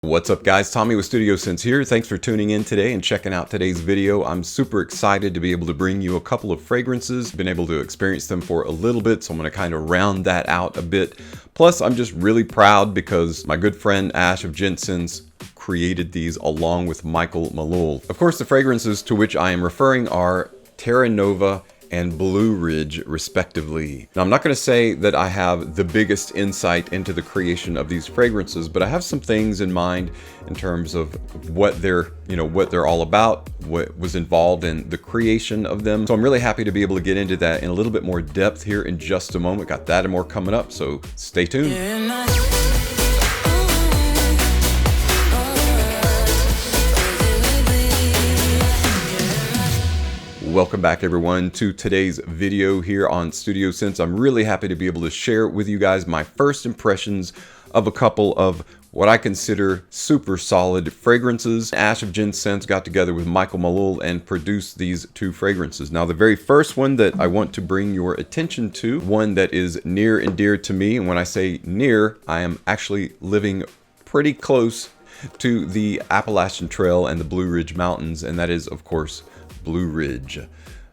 What's up guys, Tommy with Studio Sense here. Thanks for tuning in today and checking out today's video. I'm super excited to be able to bring you a couple of fragrances. Been able to experience them for a little bit, so I'm going to kind of round that out a bit. Plus, I'm just really proud because my good friend Ash of Jensen's created these along with Michael Malul. Of course, the fragrances to which I am referring are Terra Nova and Blue Ridge, respectively. Now, I'm not going to say that I have the biggest insight into the creation of these fragrances, but I have some things in mind in terms of what they're all about, what was involved in the creation of them. So I'm really happy to be able to get into that in a little bit more depth here in just a moment. Got that and more coming up, so stay tuned. Welcome back everyone to today's video here on Studio Sense. I'm really happy to be able to share with you guys my first impressions of a couple of what I consider super solid fragrances. Ash of Jensen's got together with Michael Malul and produced these two fragrances. Now, the very first one that I want to bring your attention to, one that is near and dear to me, and when I say near, I am actually living pretty close to the Appalachian Trail and the Blue Ridge Mountains, and that is, of course, Blue Ridge.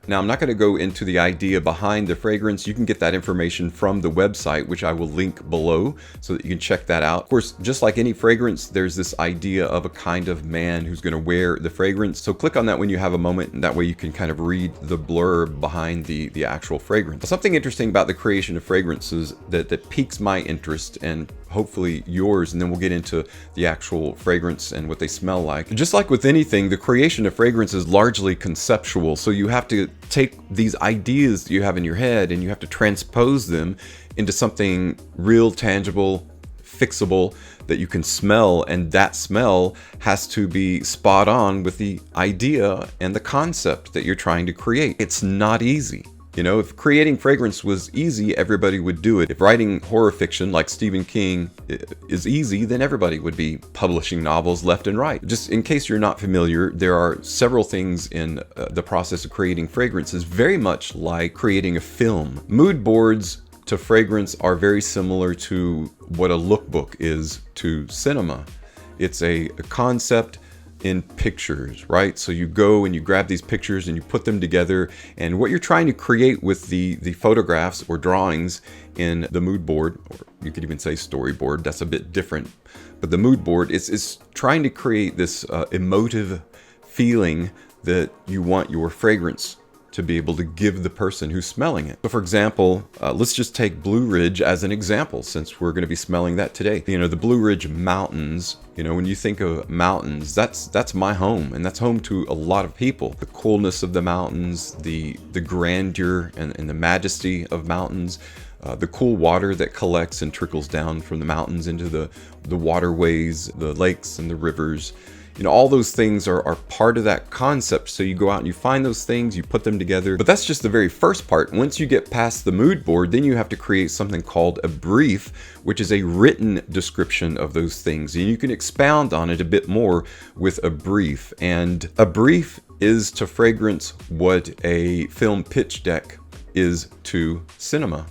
Now, I'm not going to go into the idea behind the fragrance. You can get that information from the website, which I will link below so that you can check that out. Of course, just like any fragrance, there's this idea of a kind of man who's going to wear the fragrance. So click on that when you have a moment, and that way you can kind of read the blurb behind the actual fragrance. Something interesting about the creation of fragrances that piques my interest and hopefully yours, and then we'll get into the actual fragrance and what they smell like. Just like with anything, the creation of fragrance is largely conceptual, so you have to take these ideas that you have in your head and you have to transpose them into something real, tangible, fixable that you can smell, and that smell has to be spot on with the idea and the concept that you're trying to create. It's not easy. You know, if creating fragrance was easy, everybody would do it. If writing horror fiction like Stephen King is easy, then everybody would be publishing novels left and right. Just in case you're not familiar, there are several things in the process of creating fragrances, very much like creating a film. Mood boards to fragrance are very similar to what a lookbook is to cinema. It's a concept in pictures, right? So you go and you grab these pictures and you put them together, and what you're trying to create with the photographs or drawings in the mood board, or you could even say storyboard, that's a bit different, but the mood board is trying to create this emotive feeling that you want your fragrance to be able to give the person who's smelling it. So for example, let's just take Blue Ridge as an example, since we're going to be smelling that today. You know, the Blue Ridge Mountains, you know, when you think of mountains, that's my home, and that's home to a lot of people. The coolness of the mountains, the grandeur and the majesty of mountains, the cool water that collects and trickles down from the mountains into the waterways, the lakes and the rivers. You know, all those things are part of that concept. So you go out and you find those things, you put them together. But that's just the very first part. Once you get past the mood board, then you have to create something called a brief, which is a written description of those things. And you can expound on it a bit more with a brief. And a brief is to fragrance what a film pitch deck is to cinema.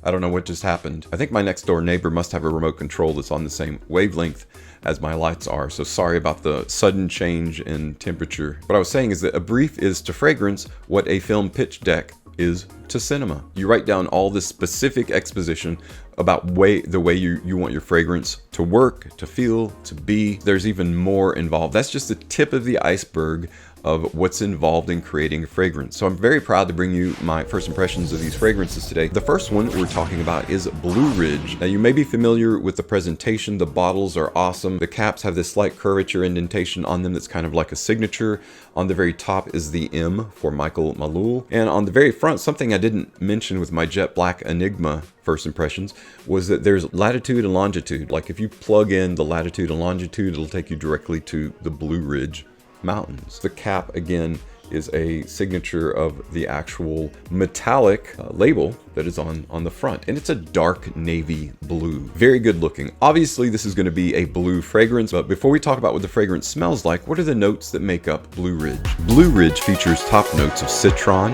I don't know what just happened. I think my next door neighbor must have a remote control that's on the same wavelength as my lights are, so sorry about the sudden change in temperature. What I was saying is that a brief is to fragrance what a film pitch deck is to cinema. You write down all this specific exposition about the way you want your fragrance to work, to feel, to be. There's even more involved. That's just the tip of the iceberg of what's involved in creating a fragrance. So I'm very proud to bring you my first impressions of these fragrances today. The first one we're talking about is Blue Ridge. Now, you may be familiar with the presentation. The bottles are awesome. The caps have this slight curvature indentation on them that's kind of like a signature. On the very top is the M for Michael Malul. And on the very front, something I didn't mention with my jet black Enigma first impressions was that there's latitude and longitude. Like if you plug in the latitude and longitude, it'll take you directly to the Blue Ridge Mountains. The cap again is a signature of the actual metallic label that is on the front, and it's a dark navy blue. Very good looking. Obviously this is going to be a blue fragrance, but before we talk about what the fragrance smells like, what are the notes that make up Blue Ridge? Blue Ridge features top notes of citron,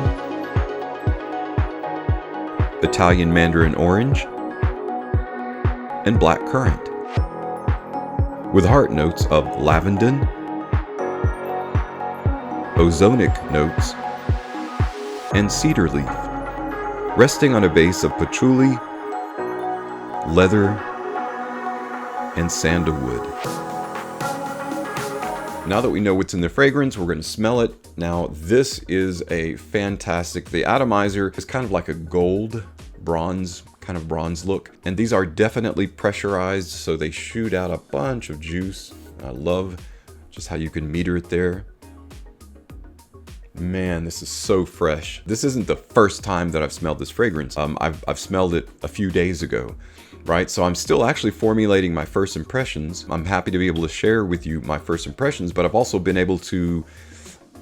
Italian mandarin orange, and black currant. with heart notes of lavender, ozonic notes, and cedar leaf, resting on a base of patchouli, leather, and sandalwood. Now that we know what's in the fragrance, we're going to smell it. Now, this is a fantastic, the atomizer is kind of like a gold, bronze, kind of bronze look. And these are definitely pressurized, so they shoot out a bunch of juice. I love just how you can meter it there. Man, this is so fresh. This isn't the first time that I've smelled this fragrance. I've smelled it a few days ago, right? So I'm still actually formulating my first impressions. I'm happy to be able to share with you my first impressions, but I've also been able to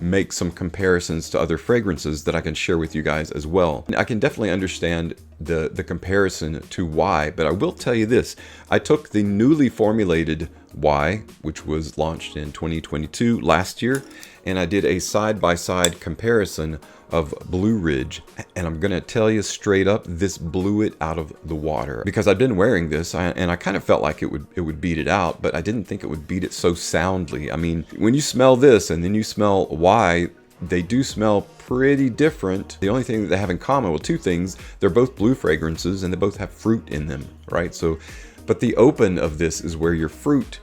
make some comparisons to other fragrances that I can share with you guys as well. I can definitely understand the comparison to Y, but I will tell you this. I took the newly formulated Y, which was launched in 2022 last year, and I did a side-by-side comparison of Blue Ridge, and I'm gonna tell you straight up, this blew it out of the water, because I've been wearing this and I kind of felt like it would beat it out, but I didn't think it would beat it so soundly. I mean, when you smell this and then you smell Y, they do smell pretty different. The only thing that they have in common, well, two things, they're both blue fragrances and they both have fruit in them, right? So, but the open of this is where your fruit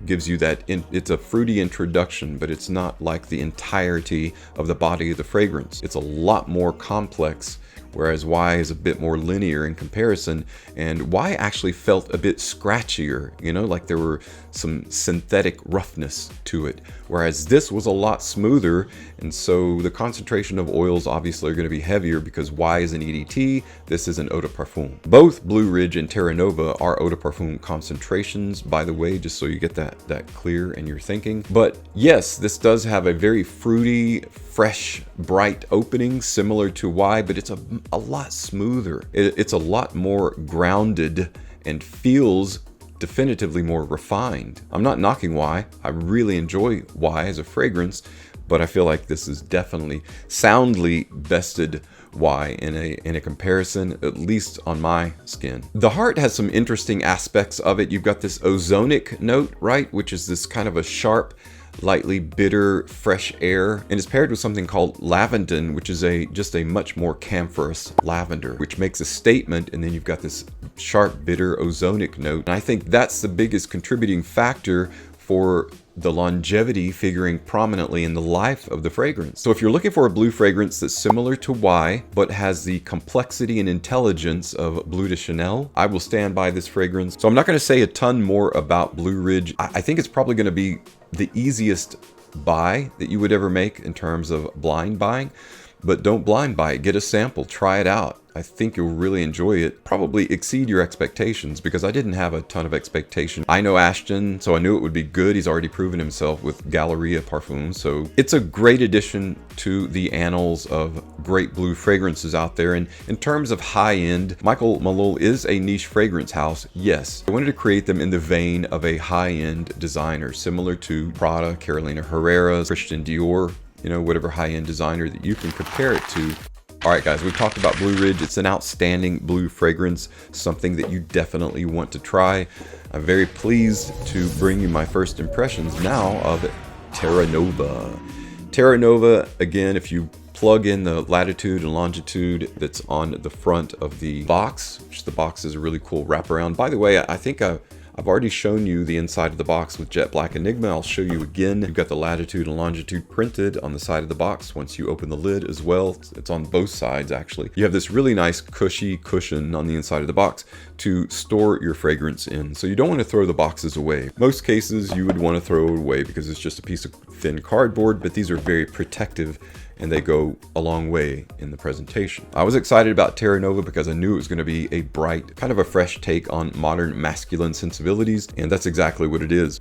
gives you that, it's a fruity introduction, but it's not like the entirety of the body of the fragrance. It's a lot more complex, whereas Y is a bit more linear in comparison, and Y actually felt a bit scratchier, you know, like there were some synthetic roughness to it, whereas this was a lot smoother, and so the concentration of oils obviously are going to be heavier because Y is an EDT, this is an eau de parfum. Both Blue Ridge and Terra Nova are eau de parfum concentrations, by the way, just so you get that clear in your thinking. But yes, this does have a very fruity, fresh, bright opening similar to Y, but it's a lot smoother. It's a lot more grounded and feels definitively more refined. I'm not knocking Y. I really enjoy Y as a fragrance, but I feel like this is definitely soundly bested Y in a comparison, at least on my skin. The heart has some interesting aspects of it. You've got this ozonic note, right, which is this kind of a sharp, lightly bitter, fresh air, and it's paired with something called lavender, which is just a much more camphorous lavender, which makes a statement, and then you've got this sharp, bitter, ozonic note. And I think that's the biggest contributing factor for the longevity figuring prominently in the life of the fragrance. So if you're looking for a blue fragrance that's similar to Y, but has the complexity and intelligence of Bleu de Chanel, I will stand by this fragrance. So I'm not going to say a ton more about Blue Ridge. I think it's probably going to be the easiest buy that you would ever make in terms of blind buying, but don't blind buy it. Get a sample, try it out. I think you'll really enjoy it. Probably exceed your expectations, because I didn't have a ton of expectation. I know Ashton, so I knew it would be good. He's already proven himself with Galleria Parfums, so it's a great addition to the annals of great blue fragrances out there. And in terms of high-end, Michael Malul is a niche fragrance house, yes. I wanted to create them in the vein of a high-end designer, similar to Prada, Carolina Herrera, Christian Dior, you know, whatever high-end designer that you can compare it to. All right, guys, we've talked about Blue Ridge. It's an outstanding blue fragrance, something that you definitely want to try. I'm very pleased to bring you my first impressions now of Terra Nova. Terra Nova, again, if you plug in the latitude and longitude that's on the front of the box, which the box is a really cool wraparound. By the way, I think I've already shown you the inside of the box with Jet Black Enigma. I'll show you again. You've got the latitude and longitude printed on the side of the box once you open the lid as well. It's on both sides, actually. You have this really nice cushy cushion on the inside of the box to store your fragrance in. So you don't want to throw the boxes away. Most cases you would want to throw it away because it's just a piece of thin cardboard, but these are very protective and they go a long way in the presentation. I was excited about Terra Nova because I knew it was going to be a bright, kind of a fresh take on modern masculine sensibilities, and that's exactly what it is.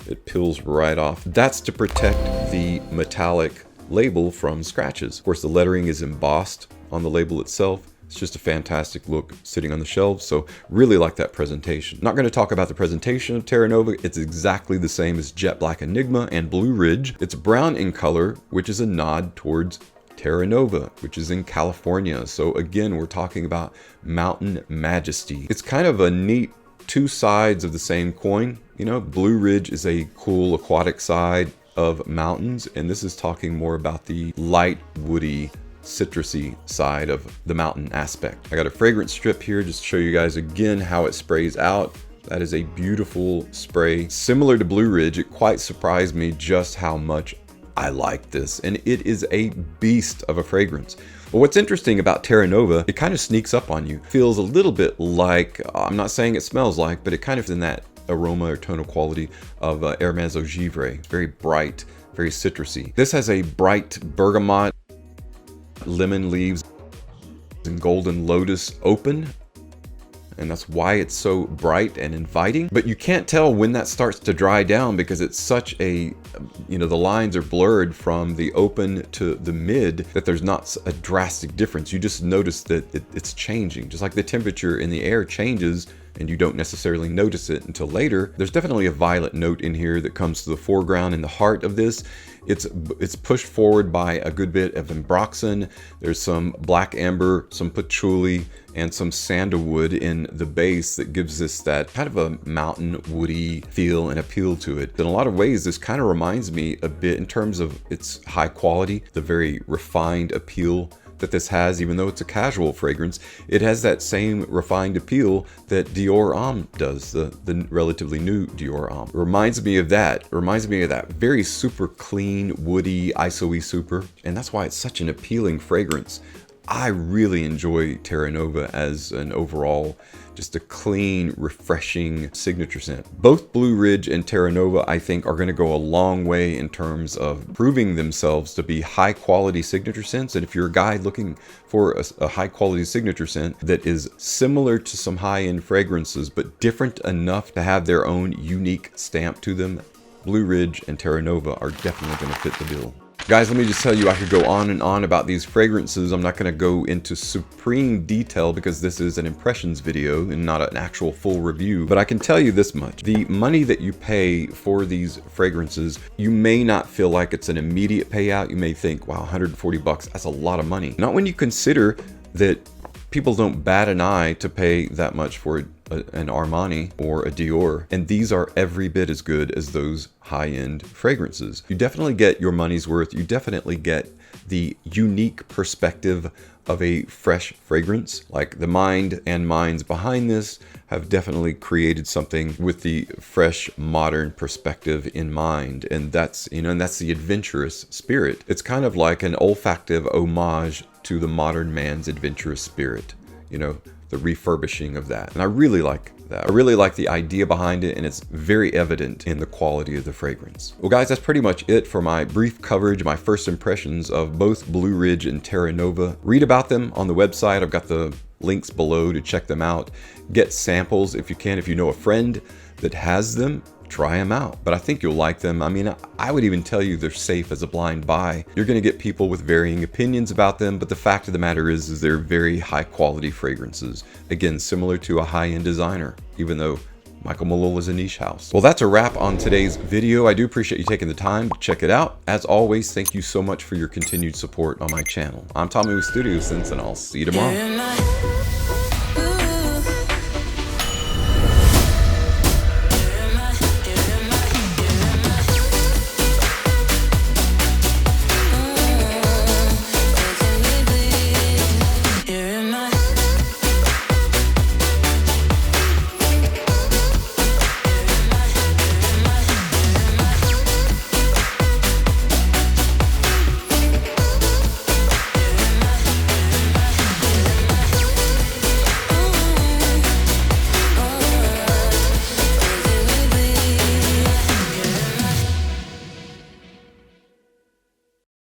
It peels right off. That's to protect the metallic label from scratches. Of course, the lettering is embossed on the label itself. It's just a fantastic look sitting on the shelves, so really like that presentation. Not going to talk about the presentation of Terra Nova. It's exactly the same as Jet Black Enigma and Blue Ridge. It's brown in color, which is a nod towards Terra Nova, which is in California. So again, we're talking about Mountain Majesty. It's kind of a neat two sides of the same coin. You know, Blue Ridge is a cool aquatic side of mountains, and this is talking more about the light woody citrusy side of the mountain aspect. I got a fragrance strip here just to show you guys again how it sprays out. That is a beautiful spray. Similar to Blue Ridge, it quite surprised me just how much I like this, and it is a beast of a fragrance. But what's interesting about Terra Nova, it kind of sneaks up on you. Feels a little bit like, I'm not saying it smells like, but it kind of in that aroma or tonal quality of Hermès Au Givre. Very bright, very citrusy. This has a bright bergamot, lemon leaves, and golden lotus open. And that's why it's so bright and inviting. But you can't tell when that starts to dry down because it's such a, you know, the lines are blurred from the open to the mid that there's not a drastic difference. You just notice that it's changing. Just like the temperature in the air changes and you don't necessarily notice it until later. There's definitely a violet note in here that comes to the foreground in the heart of this. It's pushed forward by a good bit of ambroxan. There's some black amber, some patchouli, and some sandalwood in the base that gives this that kind of a mountain woody feel and appeal to it. In a lot of ways, this kind of reminds me a bit in terms of its high quality, the very refined appeal that this has. Even though it's a casual fragrance, it has that same refined appeal that Dior Homme does, the relatively new Dior Homme. Reminds me of that very super clean, woody, ISO-y super, and that's why it's such an appealing fragrance. I really enjoy Terra Nova as an overall, just a clean, refreshing signature scent. Both Blue Ridge and Terra Nova, I think, are going to go a long way in terms of proving themselves to be high quality signature scents. And if you're a guy looking for a high quality signature scent that is similar to some high end fragrances, but different enough to have their own unique stamp to them, Blue Ridge and Terra Nova are definitely going to fit the bill. Guys, let me just tell you, I could go on and on about these fragrances. I'm not going to go into supreme detail because this is an impressions video and not an actual full review. But I can tell you this much. The money that you pay for these fragrances, you may not feel like it's an immediate payout. You may think, wow, 140 bucks, that's a lot of money. Not when you consider that people don't bat an eye to pay that much for an Armani or a Dior, and these are every bit as good as those high-end fragrances. You definitely get your money's worth. You definitely get the unique perspective of a fresh fragrance. Like the mind and minds behind this have definitely created something with the fresh modern perspective in mind, and that's, you know, and that's the adventurous spirit. It's kind of like an olfactive homage to the modern man's adventurous spirit, you know, the refurbishing of that. And I really like that. I really like the idea behind it, and it's very evident in the quality of the fragrance. Well guys, that's pretty much it for my brief coverage, my first impressions of both Blue Ridge and Terra Nova. Read about them on the website. I've got the links below to check them out. Get samples if you can. If you know a friend that has them, try them out. But I think you'll like them. I mean, I would even tell you they're safe as a blind buy. You're going to get people with varying opinions about them, but the fact of the matter is they're very high quality fragrances. Again, similar to a high-end designer, even though Michael Malul is a niche house. Well, that's a wrap on today's video. I do appreciate you taking the time to check it out. As always, thank you so much for your continued support on my channel. I'm Tommy with Studio Sense, and I'll see you tomorrow.